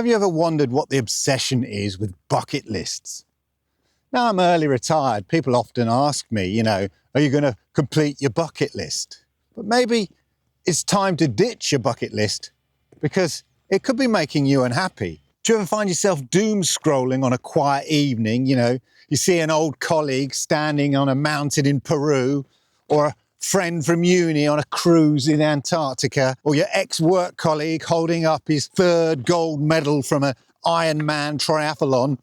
Have you ever wondered what the obsession is with bucket lists? Now I'm early retired, people often ask me, are you going to complete your bucket list? But maybe it's time to ditch your bucket list because it could be making you unhappy. Do you ever find yourself doom scrolling on a quiet evening? You see an old colleague standing on a mountain in Peru, or a friend from uni on a cruise in Antarctica, or your ex-work colleague holding up his third gold medal from an Ironman triathlon.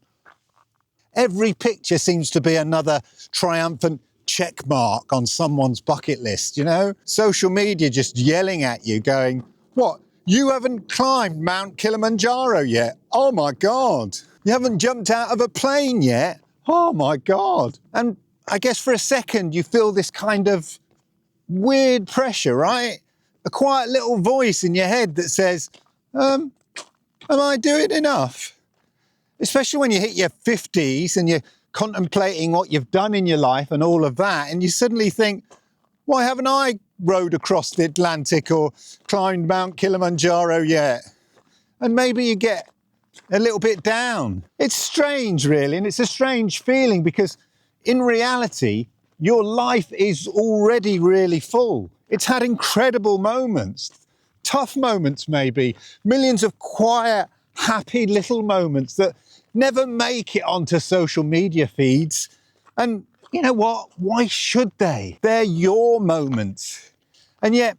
Every picture seems to be another triumphant check mark on someone's bucket list, Social media just yelling at you, going, what? You haven't climbed Mount Kilimanjaro yet? Oh my God. You haven't jumped out of a plane yet? Oh my God. And I guess for a second you feel this kind of weird pressure, right? A quiet little voice in your head that says, am I doing enough? Especially when you hit your 50s and you're contemplating what you've done in your life and all of that, and you suddenly think, why haven't I rowed across the Atlantic or climbed Mount Kilimanjaro yet? And maybe you get a little bit down. It's strange, really, and it's a strange feeling because in reality, your life is already really full. It's had incredible moments, tough moments maybe, millions of quiet, happy little moments that never make it onto social media feeds. And you know what? Why should they? They're your moments. And yet,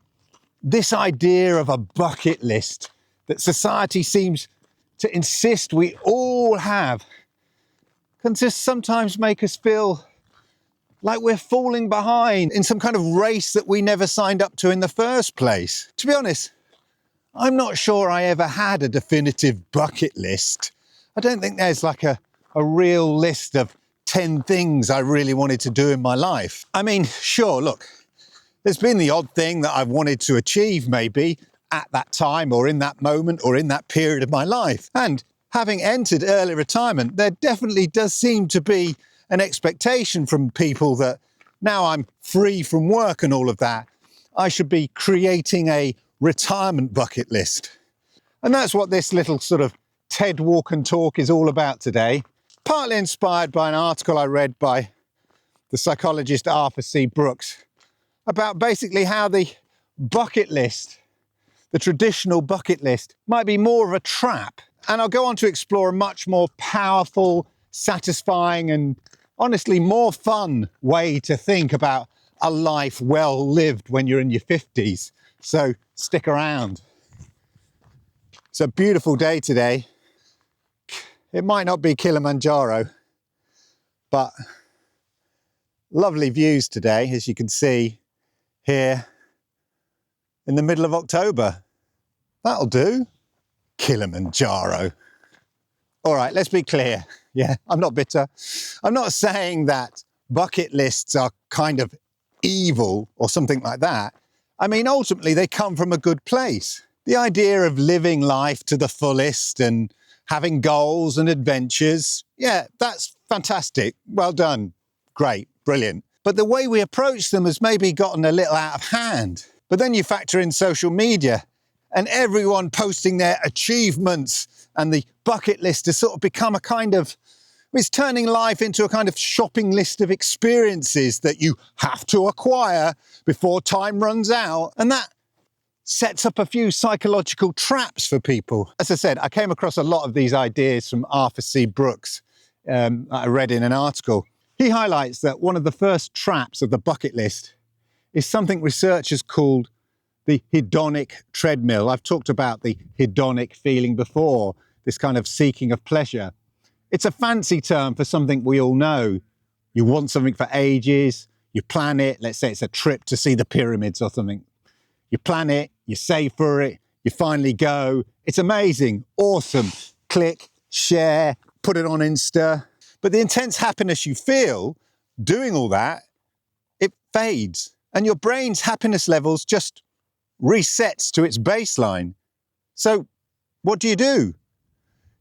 this idea of a bucket list that society seems to insist we all have can just sometimes make us feel like we're falling behind in some kind of race that we never signed up to in the first place. To be honest, I'm not sure I ever had a definitive bucket list. I don't think there's like a real list of 10 things I really wanted to do in my life. I mean, sure, look, there's been the odd thing that I've wanted to achieve maybe at that time or in that moment or in that period of my life. And having entered early retirement, there definitely does seem to be an expectation from people that now I'm free from work and all of that, I should be creating a retirement bucket list. And that's what this little sort of TED Walk and Talk is all about today. Partly inspired by an article I read by the psychologist Arthur C. Brooks about basically how the bucket list, the traditional bucket list, might be more of a trap. And I'll go on to explore a much more powerful, satisfying and honestly more fun way to think about a life well lived when you're in your 50s. So stick around. It's a beautiful day today. It might not be Kilimanjaro, but lovely views today, as you can see here in the middle of October. That'll do. Kilimanjaro. All right, let's be clear. Yeah, I'm not bitter. I'm not saying that bucket lists are kind of evil or something like that. I mean, ultimately, they come from a good place. The idea of living life to the fullest and having goals and adventures, yeah, that's fantastic. Well done. Great. Brilliant. But the way we approach them has maybe gotten a little out of hand. But then you factor in social media and everyone posting their achievements, and the bucket list has sort of become a kind of, it's turning life into a kind of shopping list of experiences that you have to acquire before time runs out. And that sets up a few psychological traps for people. As I said, I came across a lot of these ideas from Arthur C. Brooks that I read in an article. He highlights that one of the first traps of the bucket list is something researchers called the hedonic treadmill. I've talked about the hedonic feeling before, this kind of seeking of pleasure. It's a fancy term for something we all know. You want something for ages, you plan it, let's say it's a trip to see the pyramids or something. You plan it, you save for it, you finally go. It's amazing, awesome. Click, share, put it on Insta. But the intense happiness you feel doing all that, it fades. And your brain's happiness levels just resets to its baseline. So what do?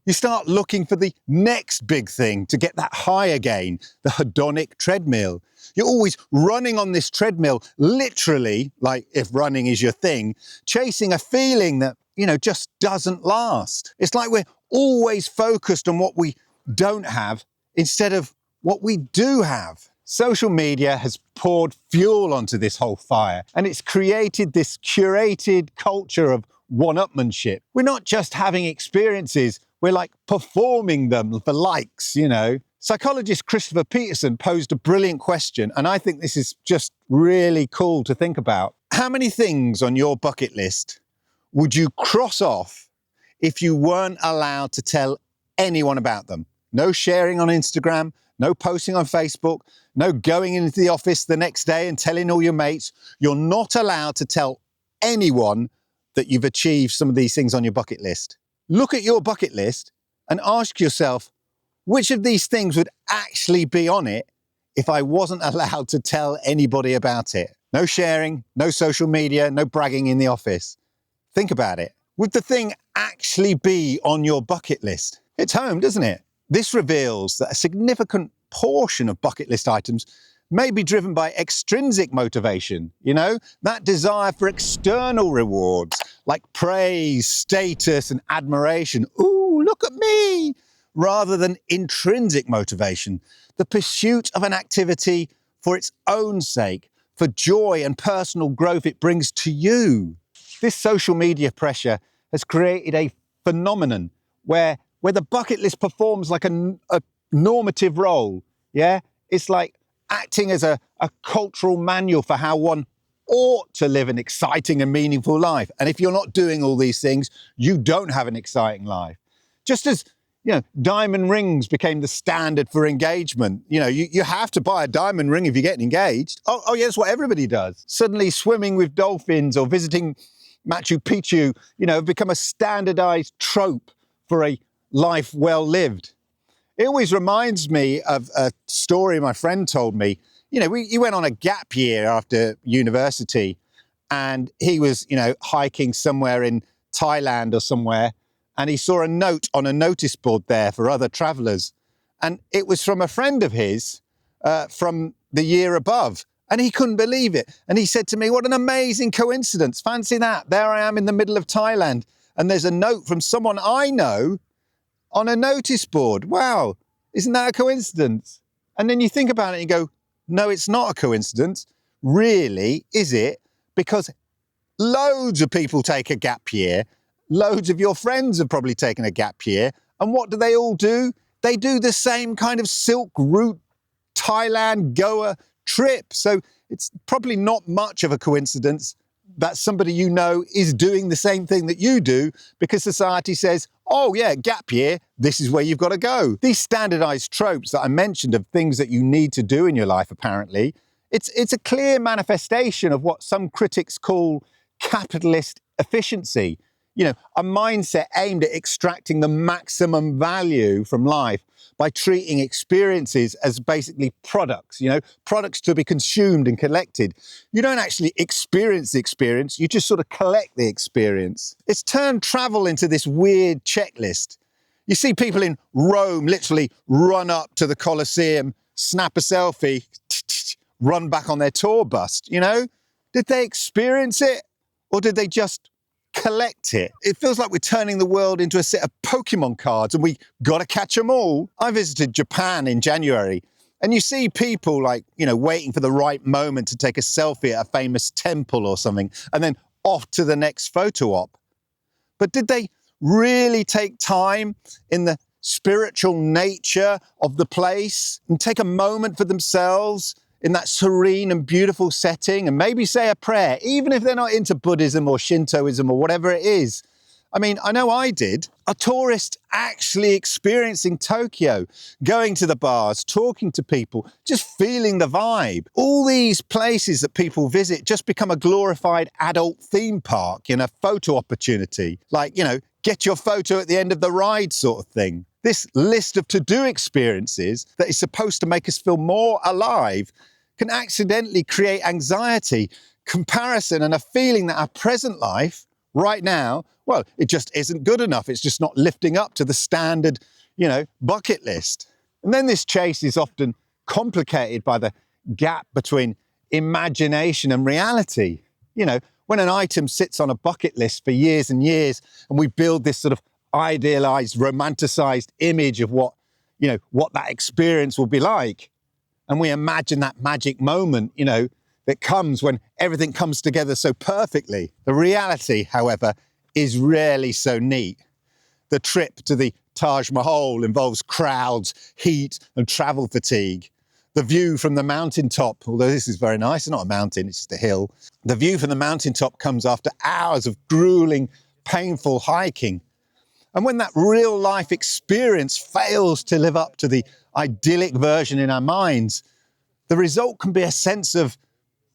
You start looking for the next big thing to get that high again, the hedonic treadmill. You're always running on this treadmill, literally, like if running is your thing, chasing a feeling that, just doesn't last. It's like we're always focused on what we don't have instead of what we do have. Social media has poured fuel onto this whole fire, and it's created this curated culture of one-upmanship. We're not just having experiences, we're like performing them for likes, Psychologist Christopher Peterson posed a brilliant question, and I think this is just really cool to think about. How many things on your bucket list would you cross off if you weren't allowed to tell anyone about them? No sharing on Instagram, no posting on Facebook, no going into the office the next day and telling all your mates. You're not allowed to tell anyone that you've achieved some of these things on your bucket list. Look at your bucket list and ask yourself, which of these things would actually be on it if I wasn't allowed to tell anybody about it? No sharing, no social media, no bragging in the office. Think about it. Would the thing actually be on your bucket list? It's home, doesn't it? This reveals that a significant portion of bucket list items may be driven by extrinsic motivation, that desire for external rewards like praise, status, and admiration. Ooh, look at me! Rather than intrinsic motivation, the pursuit of an activity for its own sake, for joy and personal growth it brings to you. This social media pressure has created a phenomenon where the bucket list performs like a normative role. Yeah, it's like acting as a cultural manual for how one ought to live an exciting and meaningful life. And if you're not doing all these things, you don't have an exciting life. Just as diamond rings became the standard for engagement. You have to buy a diamond ring if you're getting engaged. Oh yeah, that's what everybody does. Suddenly swimming with dolphins or visiting Machu Picchu, have become a standardized trope for a life well lived. It always reminds me of a story my friend told me. He went on a gap year after university, and he was, hiking somewhere in Thailand or somewhere, and he saw a note on a notice board there for other travelers. And it was from a friend of his from the year above. And he couldn't believe it. And he said to me, what an amazing coincidence. Fancy that. There I am in the middle of Thailand. And there's a note from someone I know on a notice board. Wow. Isn't that a coincidence? And then you think about it and you go, no, it's not a coincidence. Really, is it? Because loads of people take a gap year. Loads of your friends have probably taken a gap year. And what do they all do? They do the same kind of Silk Route, Thailand, Goa trip. So it's probably not much of a coincidence that somebody is doing the same thing that you do, because society says, oh yeah, gap year, this is where you've got to go. These standardized tropes that I mentioned of things that you need to do in your life, apparently, it's a clear manifestation of what some critics call capitalist efficiency. A mindset aimed at extracting the maximum value from life by treating experiences as basically products, products to be consumed and collected. You don't actually experience the experience, you just sort of collect the experience. It's turned travel into this weird checklist. You see people in Rome literally run up to the Colosseum, snap a selfie, run back on their tour bus, Did they experience it, or did they just collect it? It feels like we're turning the world into a set of Pokemon cards and we got to catch them all. I visited Japan in January, and you see people waiting for the right moment to take a selfie at a famous temple or something, and then off to the next photo op. But did they really take time in the spiritual nature of the place and take a moment for themselves in that serene and beautiful setting and maybe say a prayer, even if they're not into Buddhism or Shintoism or whatever it is? I mean, I know I did. A tourist actually experiencing Tokyo, going to the bars, talking to people, just feeling the vibe. All these places that people visit just become a glorified adult theme park in a photo opportunity. Like, get your photo at the end of the ride sort of thing. This list of to-do experiences that is supposed to make us feel more alive can accidentally create anxiety, comparison, and a feeling that our present life right now, well, it just isn't good enough. It's just not lifting up to the standard, bucket list. And then this chase is often complicated by the gap between imagination and reality. When an item sits on a bucket list for years and years, and we build this sort of idealized, romanticized image of what that experience will be like, and we imagine that magic moment, that comes when everything comes together so perfectly. The reality, however, is rarely so neat. The trip to the Taj Mahal involves crowds, heat, and travel fatigue. The view from the mountaintop, although this is very nice, it's not a mountain, it's just a hill. The view from the mountaintop comes after hours of grueling, painful hiking. And when that real life experience fails to live up to the idyllic version in our minds, the result can be a sense of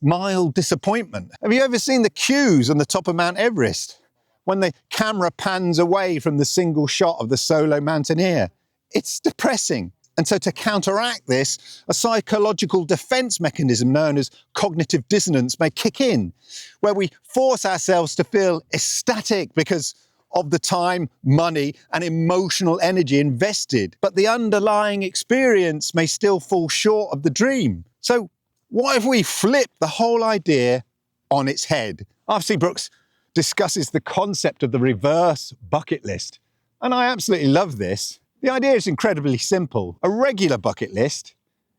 mild disappointment. Have you ever seen the queues on the top of Mount Everest? When the camera pans away from the single shot of the solo mountaineer, it's depressing. And so to counteract this, a psychological defense mechanism known as cognitive dissonance may kick in, where we force ourselves to feel ecstatic because of the time, money, and emotional energy invested. But the underlying experience may still fall short of the dream. So what if we flip the whole idea on its head? R.C. Brooks discusses the concept of the reverse bucket list, and I absolutely love this. The idea is incredibly simple. A regular bucket list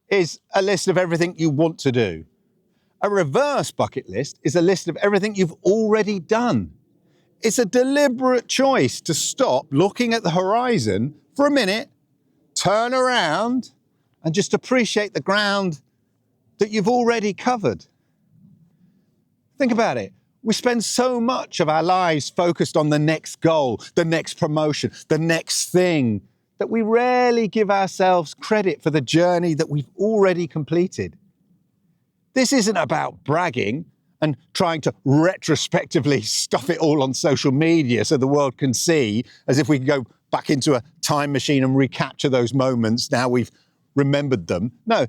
is a list of everything you want to do. A reverse bucket list is a list of everything you've already done. It's a deliberate choice to stop looking at the horizon for a minute, turn around, and just appreciate the ground that you've already covered. Think about it. We spend so much of our lives focused on the next goal, the next promotion, the next thing, that we rarely give ourselves credit for the journey that we've already completed. This isn't about bragging and trying to retrospectively stuff it all on social media so the world can see, as if we can go back into a time machine and recapture those moments now we've remembered them. No,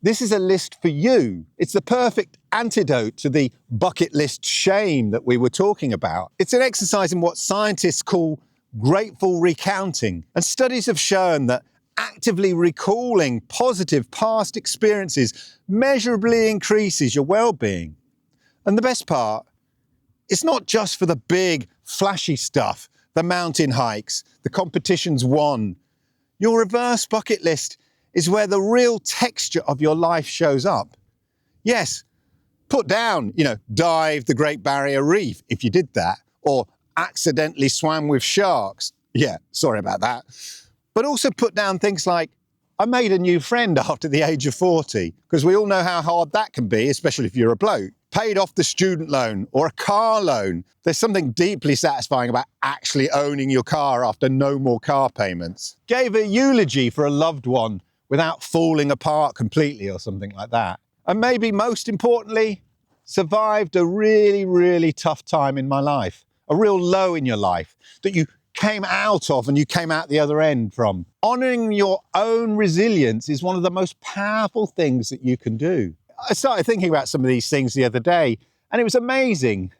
this is a list for you. It's the perfect antidote to the bucket list shame that we were talking about. It's an exercise in what scientists call grateful recounting. And studies have shown that actively recalling positive past experiences measurably increases your well-being. And the best part, it's not just for the big, flashy stuff, the mountain hikes, the competitions won. Your reverse bucket list is where the real texture of your life shows up. Yes, put down, dive the Great Barrier Reef if you did that, or accidentally swam with sharks. Yeah, sorry about that. But also put down things like, I made a new friend after the age of 40, because we all know how hard that can be, especially if you're a bloke. Paid off the student loan or a car loan. There's something deeply satisfying about actually owning your car after no more car payments. Gave a eulogy for a loved one without falling apart completely or something like that. And maybe most importantly, survived a really, really tough time in my life. A real low in your life that you came out of and you came out the other end from. Honouring your own resilience is one of the most powerful things that you can do. I started thinking about some of these things the other day, and it was amazing.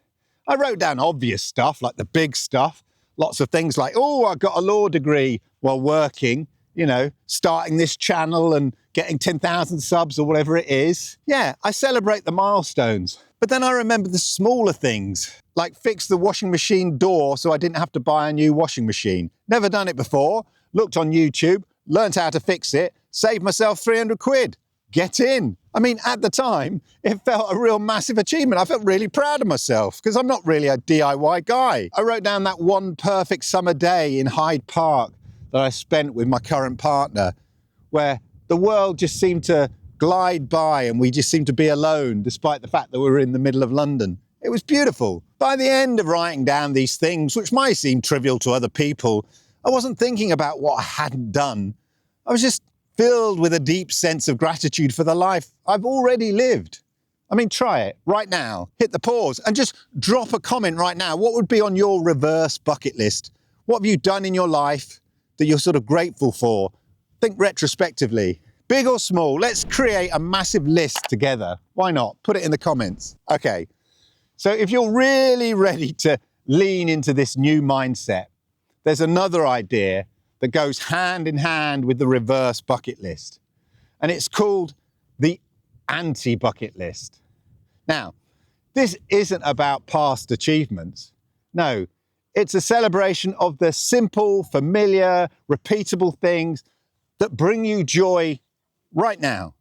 I wrote down obvious stuff, like the big stuff, lots of things like, I got a law degree while working, starting this channel and getting 10,000 subs or whatever it is. Yeah, I celebrate the milestones. But then I remember the smaller things, like fix the washing machine door so I didn't have to buy a new washing machine. Never done it before, looked on YouTube, learnt how to fix it, saved myself 300 quid. Get in. I mean, at the time, it felt a real massive achievement. I felt really proud of myself because I'm not really a DIY guy. I wrote down that one perfect summer day in Hyde Park that I spent with my current partner, where the world just seemed to glide by and we just seemed to be alone, despite the fact that we were in the middle of London. It was beautiful. By the end of writing down these things, which might seem trivial to other people, I wasn't thinking about what I hadn't done. I was just filled with a deep sense of gratitude for the life I've already lived. I mean, try it right now. Hit the pause and just drop a comment right now. What would be on your reverse bucket list? What have you done in your life that you're sort of grateful for? Think retrospectively. Big or small, let's create a massive list together. Why not? Put it in the comments. Okay, so if you're really ready to lean into this new mindset, there's another idea that goes hand in hand with the reverse bucket list. And it's called the anti-bucket list. Now, This isn't about past achievements. No, it's a celebration of the simple, familiar, repeatable things that bring you joy right now,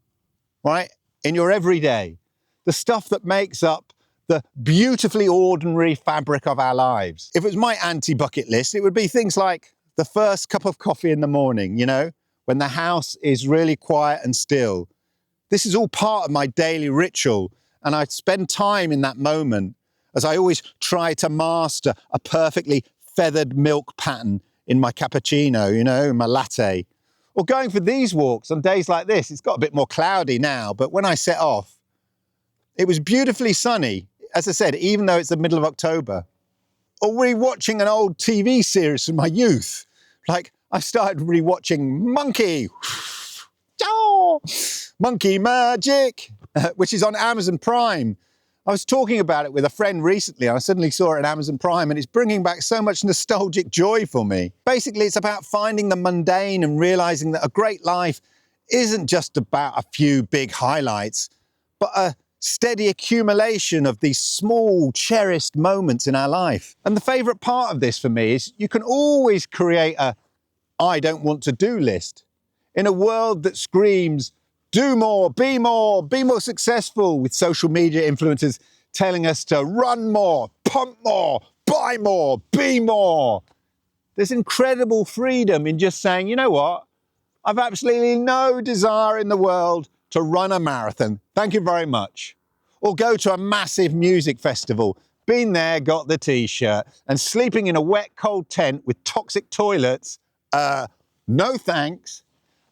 right? In your everyday. The stuff that makes up the beautifully ordinary fabric of our lives. If it was my anti-bucket list, it would be things like the first cup of coffee in the morning, you know, when the house is really quiet and still. This is all part of my daily ritual, and I spend time in that moment as I always try to master a perfectly feathered milk pattern in my cappuccino, you know, in my latte. Or going for these walks on days like this. It's got a bit more cloudy now, but when I set off, it was beautifully sunny, as I said, even though it's the middle of October. Or rewatching an old TV series from my youth. Like, I started rewatching Monkey. Monkey Magic, which is on Amazon Prime. I was talking about it with a friend recently. I suddenly saw it on Amazon Prime and it's bringing back so much nostalgic joy for me. Basically, it's about finding the mundane and realizing that a great life isn't just about a few big highlights, but a steady accumulation of these small, cherished moments in our life. And the favorite part of this for me is you can always create a I don't want to do list in a world that screams, do more, be more successful, with social media influencers telling us to run more, pump more, buy more, be more. There's incredible freedom in just saying, you know what? I've absolutely no desire in the world to run a marathon. Thank you very much. Or go to a massive music festival. Been there, got the t-shirt, and sleeping in a wet, cold tent with toxic toilets. No thanks.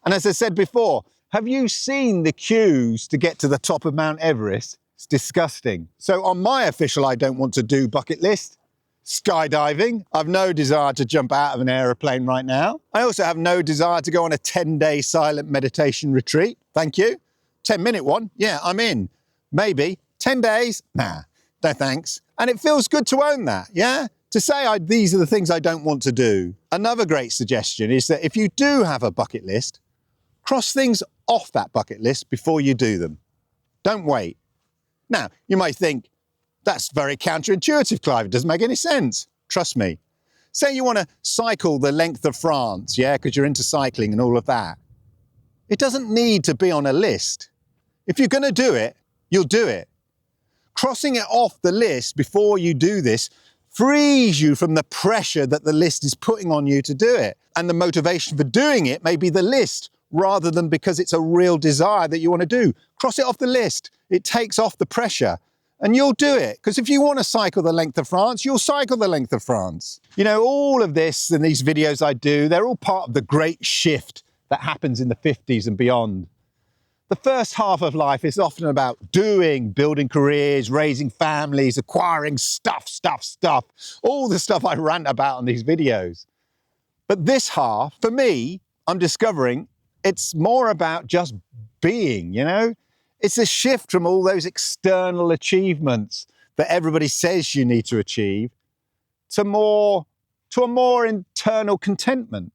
And as I said before, have you seen the queues to get to the top of Mount Everest? It's disgusting. So on my official I don't want to do bucket list, skydiving. I've no desire to jump out of an aeroplane right now. I also have no desire to go on a 10-day silent meditation retreat. Thank you. 10-minute one. Yeah, I'm in. Maybe. 10 days? Nah, no thanks. And it feels good to own that, yeah? To say these are the things I don't want to do. Another great suggestion is that if you do have a bucket list, cross things off that bucket list before you do them. Don't wait. Now, you might think, that's very counterintuitive, Clive. It doesn't make any sense. Trust me. Say you want to cycle the length of France, yeah, because you're into cycling and all of that. It doesn't need to be on a list. If you're going to do it, you'll do it. Crossing it off the list before you do this frees you from the pressure that the list is putting on you to do it. And the motivation for doing it may be the list rather than because it's a real desire that you want to do. Cross it off the list. It takes off the pressure and you'll do it. Because if you want to cycle the length of France, you'll cycle the length of France. You know, all of this and these videos I do, they're all part of the great shift that happens in the 50s and beyond. The first half of life is often about doing, building careers, raising families, acquiring stuff. All the stuff I rant about on these videos. But this half, for me, I'm discovering it's more about just being, you know? It's a shift from all those external achievements that everybody says you need to achieve to a more internal contentment.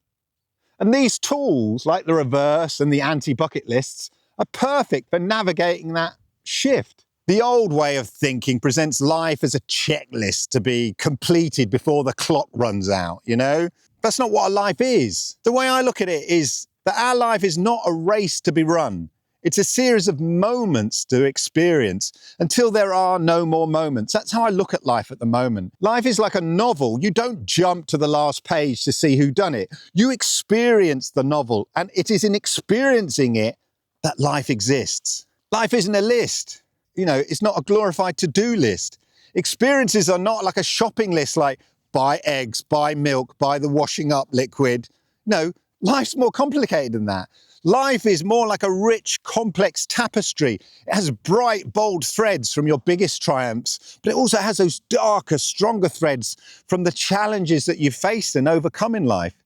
And these tools, like the reverse and the anti-bucket lists, are perfect for navigating that shift. The old way of thinking presents life as a checklist to be completed before the clock runs out, you know? That's not what a life is. The way I look at it is that our life is not a race to be run. It's a series of moments to experience until there are no more moments. That's how I look at life at the moment. Life is like a novel. You don't jump to the last page to see who done it. You experience the novel, and it is in experiencing it that life exists. Life isn't a list. You know, it's not a glorified to-do list. Experiences are not like a shopping list like buy eggs, buy milk, buy the washing up liquid. No, life's more complicated than that. Life is more like a rich, complex tapestry. It has bright, bold threads from your biggest triumphs, but it also has those darker, stronger threads from the challenges that you've faced and overcome in life.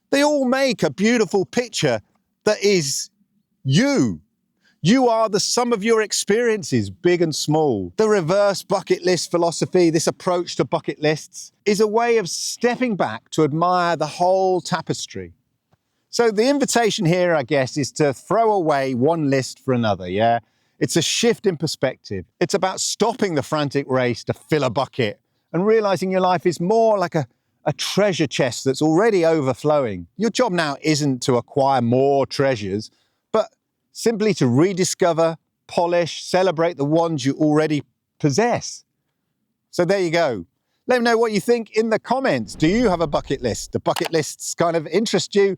They all make a beautiful picture that is you. You are the sum of your experiences, big and small. The reverse bucket list philosophy, this approach to bucket lists, is a way of stepping back to admire the whole tapestry. So the invitation here, I guess, is to throw away one list for another, yeah? It's a shift in perspective. It's about stopping the frantic race to fill a bucket and realizing your life is more like a treasure chest that's already overflowing. Your job now isn't to acquire more treasures, but simply to rediscover, polish, celebrate the ones you already possess. So there you go. Let me know what you think in the comments. Do you have a bucket list? Do bucket lists kind of interest you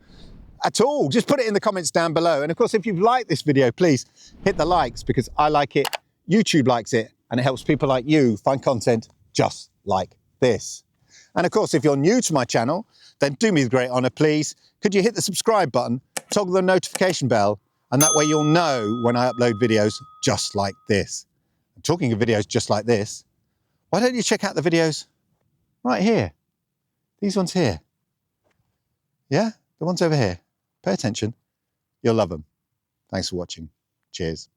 at all? Just put it in the comments down below. And of course, if you've liked this video, please hit the likes, because I like it, YouTube likes it, and it helps people like you find content just like this. And of course, if you're new to my channel, then do me the great honor, please. Could you hit the subscribe button, toggle the notification bell, and that way you'll know when I upload videos just like this. And talking of videos just like this, why don't you check out the videos right here? These ones here. Yeah, the ones over here. Pay attention. You'll love them. Thanks for watching. Cheers.